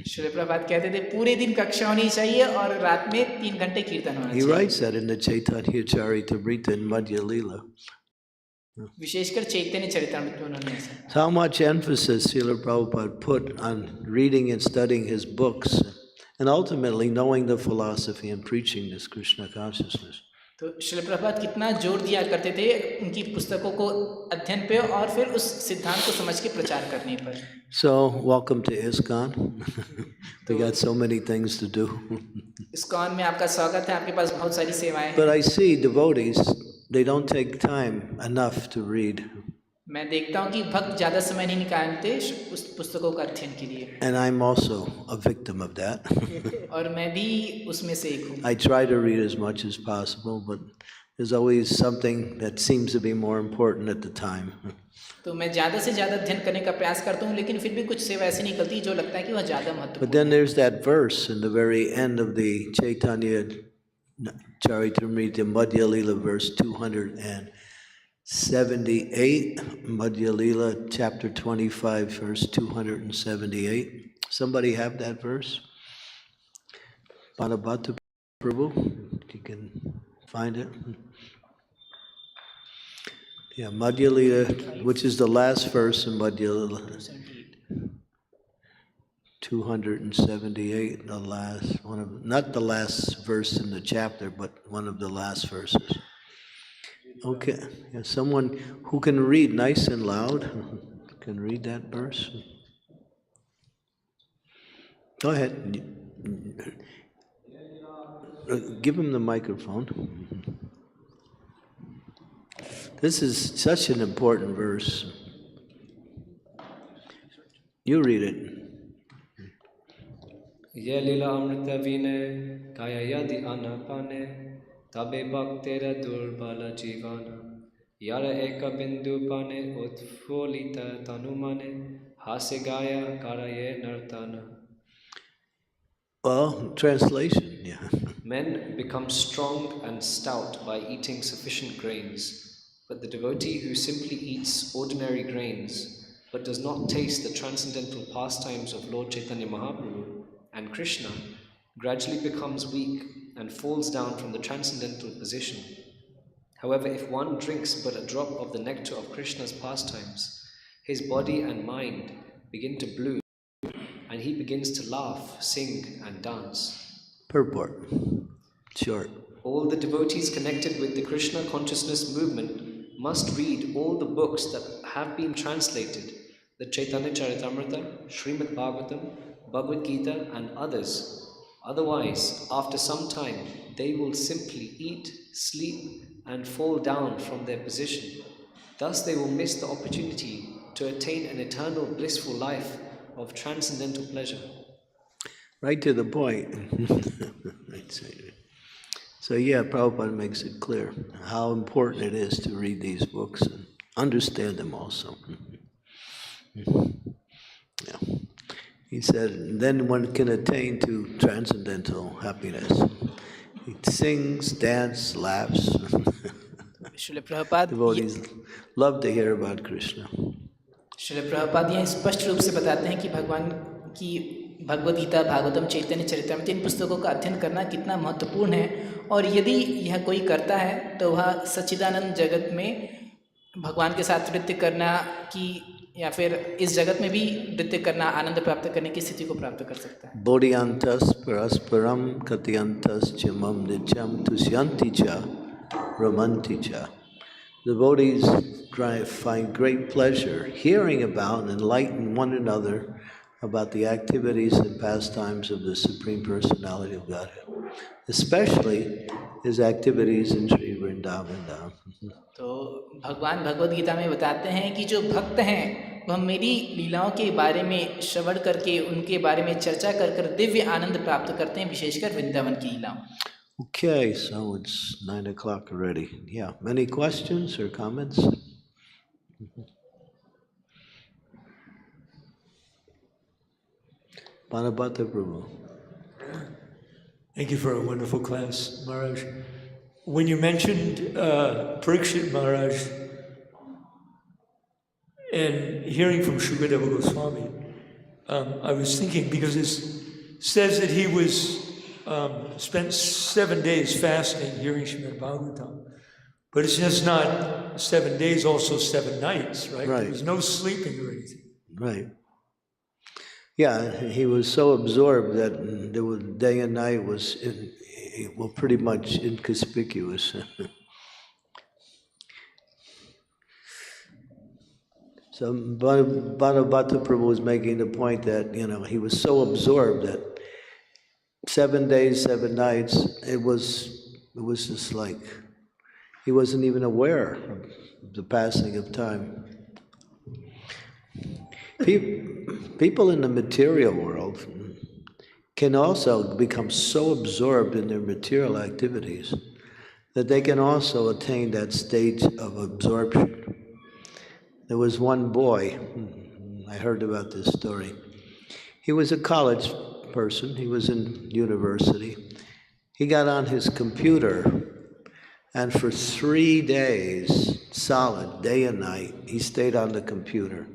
Srila Prabhupada कहते थे पूरे दिन कक्षा होनी चाहिए और रात में 3 घंटे कीर्तन होना He चाहिए। writes that in the Chaitanya Charitamrita and Madhya Lila. विशेषकर चैतन्य चरितामृत में उन्होंने ऐसा। How much emphasis Srila Prabhupada put on reading and studying his books and ultimately knowing the philosophy and preaching this Krishna consciousness. तो श्रील प्रभुपाद कितना जोर दिया करते थे उनकी पुस्तकों को अध्ययन पे और फिर उस सिद्धांत को समझ के प्रचार करने पर। So, welcome to ISKCON. We got so many things to do. ISKCON में आपका स्वागत है, आपके पास बहुत सारी सेवाएं हैं। But I see devotees, they don't take time enough to read. मैं देखता हूँ कि भक्त ज़्यादा समय नहीं निकालते उस पुस्तकों का अध्ययन के लिए। And I'm also a victim of that. और मैं भी उसमें से एक हूँ। I try to read as much as possible, but there's always something that seems to be more important at the time. तो मैं ज़्यादा से ज़्यादा अध्ययन करने का प्रयास करता हूँ, लेकिन फिर भी कुछ सेवा ऐसी निकलती है जो लगता है कि वह ज़्यादा But महत्वपूर्ण। then there's that verse in the very end of the Chaitanya Charitamrita Madhya Lila, verse 278, Madhya Lila, chapter 25, verse 278. Somebody have that verse? Panabhata Prabhu, you can find it. Yeah, Madhya Lila, which is the last verse in Madhya Lila. 278, the last one of, not the last verse in the chapter, but one of the last verses. Okay, yeah, someone who can read nice and loud can read that verse. Go ahead. Give him the microphone. This is such an important verse. You read it. Ye lila amrita vine kaya yadi anapane tabe bhaktera durbala jivana yara eka bindu pane utfolita tanumane hase gaya karaye nartana. Well, translation, yeah. Men become strong and stout by eating sufficient grains, but the devotee who simply eats ordinary grains but does not taste the transcendental pastimes of Lord Chaitanya Mahaprabhu and Krishna gradually becomes weak and falls down from the transcendental position. However, if one drinks but a drop of the nectar of Krishna's pastimes, his body and mind begin to bloom, and he begins to laugh, sing, and dance. Purport. Short. All the devotees connected with the Krishna consciousness movement must read all the books that have been translated, the Chaitanya Charitamrita, Srimad Bhagavatam, Bhagavad Gita, and others. Otherwise, after some time, they will simply eat, sleep, and fall down from their position. Thus, they will miss the opportunity to attain an eternal blissful life of transcendental pleasure. Right to the point. I'd say. So yeah, Prabhupada makes it clear how important it is to read these books and understand them also. Yeah. He said, then one can attain to transcendental happiness. He sings, dances, laughs. Srila Prabhupada Devotees love to hear about Krishna. Srila Prabhupada यह स्पष्ट रूप से बताते हैं कि भगवान की भगवद गीता, भागवतम, चैतन्य चरितामृत, इन पुस्तकों का अध्ययन करना कितना महत्वपूर्ण है, और यदि यह कोई करता है तो वह सच्चिदानंद जगत में भगवान के साथ नृत्य करना की या फिर इस जगत में भी नृत्य करना, आनंद प्राप्त करने की स्थिति को प्राप्त कर सकता है। Bodhyantas parasparam katyantas chamam nityam tusyanti cha ramanti cha. Devotees find great pleasure hearing about and enlighten one another about the activities and pastimes of the Supreme Personality of Godhead. especially his activities in Sri Vrindavan Dham. तो भगवान भगवद गीता में बताते हैं कि जो भक्त हैं वह मेरी लीलाओं के बारे में श्रवण करके उनके बारे में चर्चा कर कर दिव्य आनंद प्राप्त करते हैं, विशेषकर वृंदावन की लीलाओं। Okay, so it's 9 o'clock already. Yeah, many questions or comments? Panabhata Prabhu. Thank you for a wonderful class, Maharaj. When you mentioned Parikshit Maharaj and hearing from Shukadeva Goswami, I was thinking, because it says that he was spent 7 days fasting, hearing Srimad Bhagavatam, but it's just not 7 days, also 7 nights, right? Right. There was no sleeping or anything. Right. Yeah, he was so absorbed that there was day and night was pretty much inconspicuous. So Bhadabhata Prabhu was making the point that, he was so absorbed that 7 days, 7 nights, it was just like he wasn't even aware of the passing of time. People in the material world can also become so absorbed in their material activities that they can also attain that stage of absorption. There was one boy, I heard about this story. He was a college person, he was in university. He got on his computer, and for 3 days, solid, day and night, he stayed on the computer.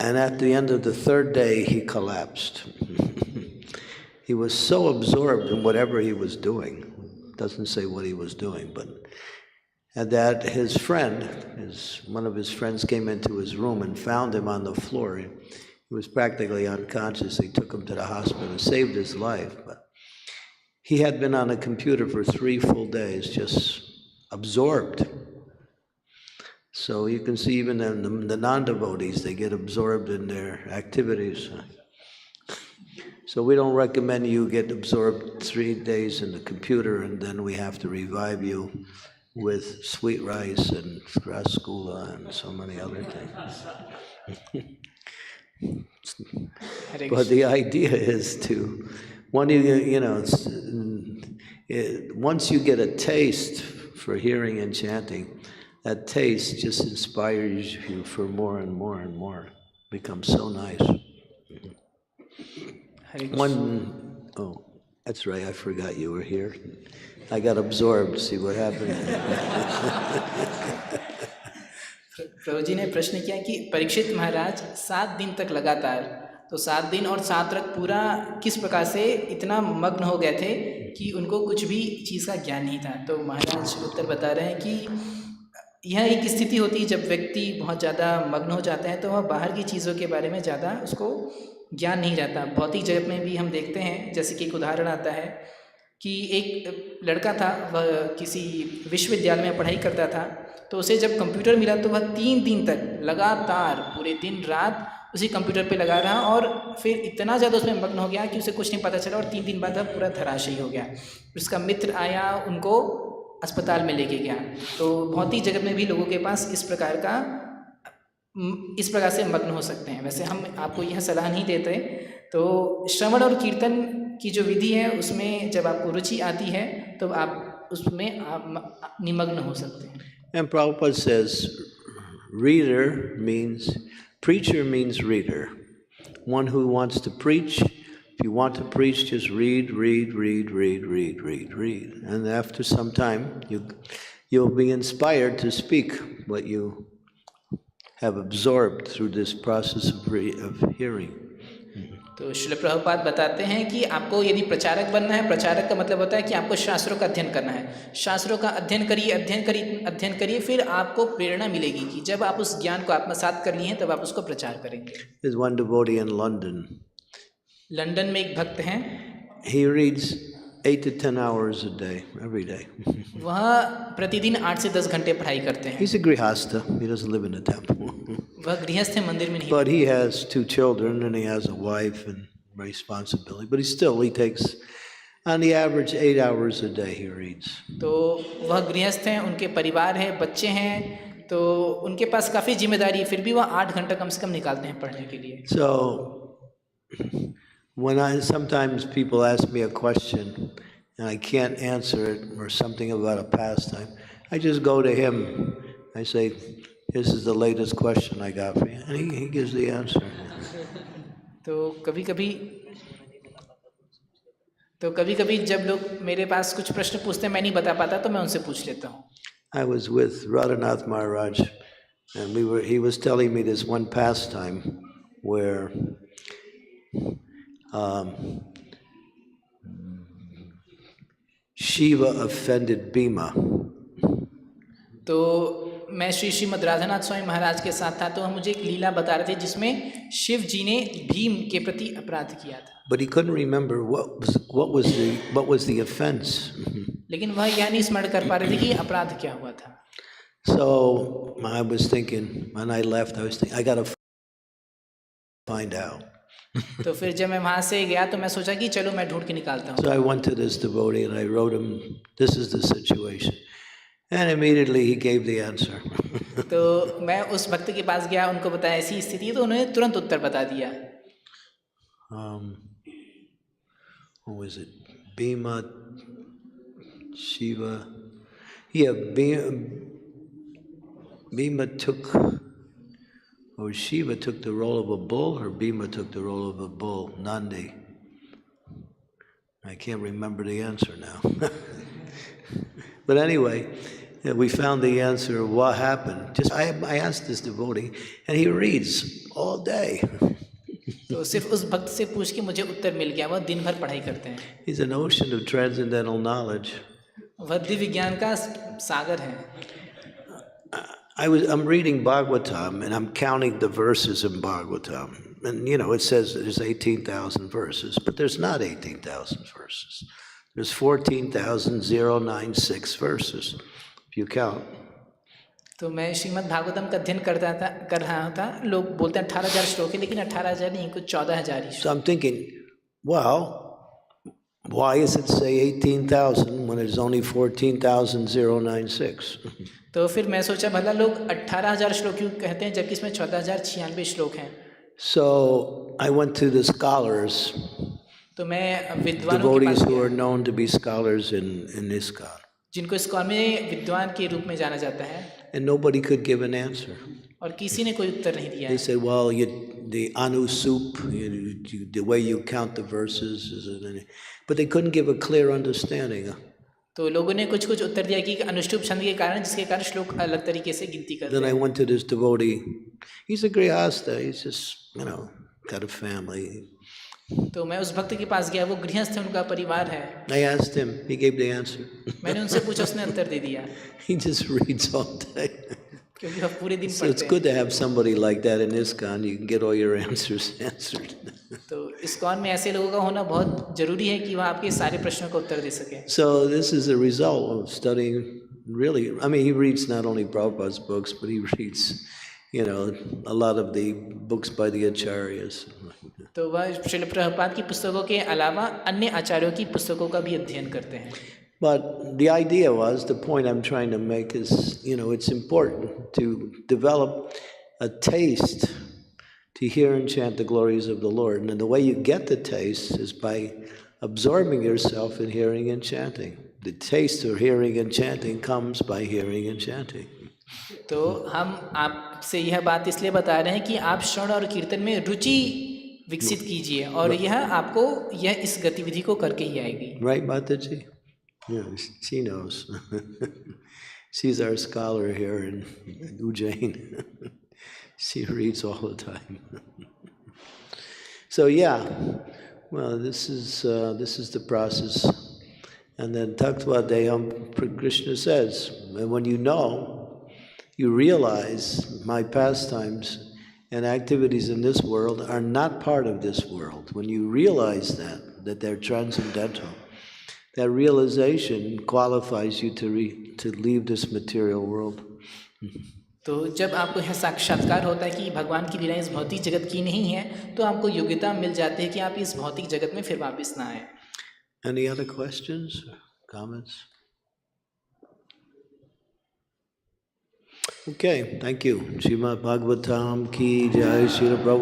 And at the end of the 3rd day, he collapsed. He was so absorbed in whatever he was doing. Doesn't say what he was doing, but and that his friend, one of his friends came into his room and found him on the floor. He was practically unconscious. He took him to the hospital, saved his life, but he had been on a computer for 3 full days, just absorbed. So you can see even in the non-devotees, they get absorbed in their activities. So we don't recommend you get absorbed 3 days in the computer and then we have to revive you with sweet rice and rasgulla and so many other things. But the idea is to, once you get a taste for hearing and chanting, that taste just inspires you for more and more and more. It becomes so nice. That's right, I forgot you were here. I got absorbed, see what happened. प्रभु जी ने प्रश्न किया कि परीक्षित महाराज 7 दिन तक लगातार, तो 7 दिन और 7 रात पूरा किस प्रकार से इतना मग्न हो गए थे कि उनको कुछ भी चीज़ का ज्ञान नहीं था। तो महाराज उत्तर बता रहे हैं कि यह एक स्थिति होती है जब व्यक्ति बहुत ज़्यादा मग्न हो जाता है तो वह बाहर की चीज़ों के बारे में ज़्यादा उसको ज्ञान नहीं रहता। भौतिक जगत में भी हम देखते हैं, जैसे कि एक उदाहरण आता है कि एक लड़का था, वह किसी विश्वविद्यालय में पढ़ाई करता था, तो उसे जब कंप्यूटर मिला तो वह 3 दिन तक लगातार पूरे दिन रात उसी कंप्यूटर पे लगा रहा और फिर इतना ज़्यादा उसमें मग्न हो गया कि उसे कुछ नहीं पता चला और 3 दिन बाद वह पूरा धराशायी हो गया। उसका मित्र आया, उनको अस्पताल में लेके गया। तो भौतिक जगत में भी लोगों के पास इस प्रकार से मग्न हो सकते हैं। वैसे हम आपको यह सलाह नहीं देते, तो श्रवण और कीर्तन की जो विधि है उसमें जब आपको रुचि आती है तो आप उसमें आप निमग्न हो सकते हैं। And Prabhupada says, preacher means reader. One who wants to preach. If you want to preach, just read. And after some time, you'll be inspired to speak what you have absorbed through this process of hearing. तो श्रील प्रभुपाद बताते हैं कि आपको यदि प्रचारक बनना है, प्रचारक का मतलब होता है कि आपको शास्त्रों का अध्ययन करना है। शास्त्रों का अध्ययन करिए, फिर आपको प्रेरणा मिलेगी कि जब आप उस ज्ञान को आत्मसात कर लिए हैं तब आप उसको प्रचार करेंगे। There's one devotee in London. London में एक भक्त हैं, He reads 8 to 10 hours a day, every day. वह प्रतिदिन 8 से 10 घंटे पढ़ाई करते हैं। He's a grihastha. He doesn't live in a temple. वह गृहस्थ है, मंदिर में नहीं। But he has 2 children and he has a wife and responsibility. But he takes On the average, 8 hours a day he reads. तो वह गृहस्थ हैं, उनके परिवार है, बच्चे हैं, तो उनके पास काफ़ी जिम्मेदारी है, फिर भी वह 8 घंटा कम से कम निकालते हैं पढ़ने के लिए। So when sometimes people ask me a question and I can't answer it or something about a pastime, I just go to him. I say, "This is the latest question I got for you," and he gives the answer. तो कभी कभी जब लोग मेरे पास कुछ प्रश्न पूछते हैं, मैं नहीं बता पाता, तो मैं उनसे पूछ लेता हूँ। I was with Radhanath Maharaj, and he was telling me this one pastime where Shiva offended Bhima. तो मैं श्रीमद् राधानाथ स्वामी महाराज के साथ था, तो हम मुझे एक लीला बता रहे थे जिसमें शिव जी ने भीम के प्रति अपराध किया था। But he couldn't remember what was the offense. लेकिन वह यह नहीं स्मरण कर पा रहे थे कि अपराध क्या हुआ था। So I was thinking, when I left, I was thinking, I gotta find out. तो फिर जब मैं वहाँ से गया तो मैं सोचा कि चलो मैं ढूंढ के निकालता हूँ। So I went to this devotee and I wrote him, "This is the situation," and immediately he gave the answer. तो मैं उस भक्त के पास गया, उनको बताया ऐसी स्थिति है, तो उन्होंने तुरंत उत्तर बता दिया। What was it? Bhima, Shiva. Yeah, Bhima took, or Shiva took the role of a bull, or Bhima took the role of a bull, Nandi. I can't remember the answer now. But anyway, we found the answer of what happened. Just I asked this devotee, and he reads all day. तो सिर्फ उस भक्त से पूछ के मुझे उत्तर मिल गया। वह दिन भर पढ़ाई करते हैं। He's an ocean of transcendental knowledge. वह दिव्य ज्ञान का सागर है। I'm reading Bhagavatam and I'm counting the verses in Bhagavatam. And it says there's 18,000 verses, but there's not 18,000 verses. There's 14,096 verses, if you count. तो मैं श्रीमद् भागवतम का अध्ययन कर रहा था। लोग बोलते हैं 18,000 श्लोक है, लेकिन 18,000 नहीं, कुछ 14,000 ही। So I'm thinking, well, why does it say 18,000 when it's only 14,096? तो फिर मैं सोचा भला लोग 18,000 श्लोक क्यों कहते हैं जबकि इसमें 14,096 श्लोक हैं। So I went to the scholars, तो मैं विद्वानों के devotees पास who गया, are known to be scholars in ISKCON. जिनको ISKCON में विद्वान के रूप में जाना जाता है, And nobody could give an answer. और किसी ने कोई उत्तर नहीं दिया They है। said, well, the Anusup, the way you count the verses, but they couldn't give a clear understanding. तो लोगों ने कुछ कुछ उत्तर दिया कि अनुष्टुप छंद के कारण, जिसके कारण श्लोक अलग तरीके से गिनती करते Then I हैं। went to this devotee. He's a grihasta. He's just, got a family. तो मैं उस भक्त के पास गया, वो गृहस्थ है, उनका परिवार है। I asked him. He gave the answer. मैंने उनसे पूछा, उसने उत्तर दे दिया। He just reads all day. क्योंकि वह पूरे दिन So it's पढ़ते good to have somebody like that in ISKCON. You can get all your answers answered. हैं। तो ISKCON में ऐसे लोगों का होना बहुत जरूरी है कि वह आपके सारे प्रश्नों का उत्तर दे सके। So this is a result of studying. Really, he reads not only Prabhupada's books, but he reads, a lot of the books by the acharyas. तो वह श्रील प्रभुपाद की पुस्तकों के अलावा अन्य आचार्यों की पुस्तकों का भी अध्ययन करते हैं। But the idea was, the point I'm trying to make is, it's important to develop a taste to hear and chant the glories of the Lord. And the way you get the taste is by absorbing yourself in hearing and chanting. The taste of hearing and chanting comes by hearing and chanting. तो हम आपसे यह बात इसलिए बता रहे हैं कि आप श्रवण और कीर्तन में रुचि विकसित कीजिए, और यह आपको इस गतिविधि को करके ही आएगी। Right, Mataji? Yeah, she knows. She's our scholar here in Ujjain. She reads all the time. So well, this is the process. And then Tattva Deham, Krishna says, and when you realize my pastimes and activities in this world are not part of this world. When you realize that they're transcendental, that realization qualifies you to leave this material world. तो जब आपको यह साक्षात्कार होता है कि भगवान की लीलाएं इस भौतिक जगत की नहीं है, तो आपको योग्यता मिल जाती है कि आप इस भौतिक जगत में फिर वापस ना आए। Any other questions or comments? Okay, thank you. Srimad Bhagavatam ki jai, Srila Prabhupada.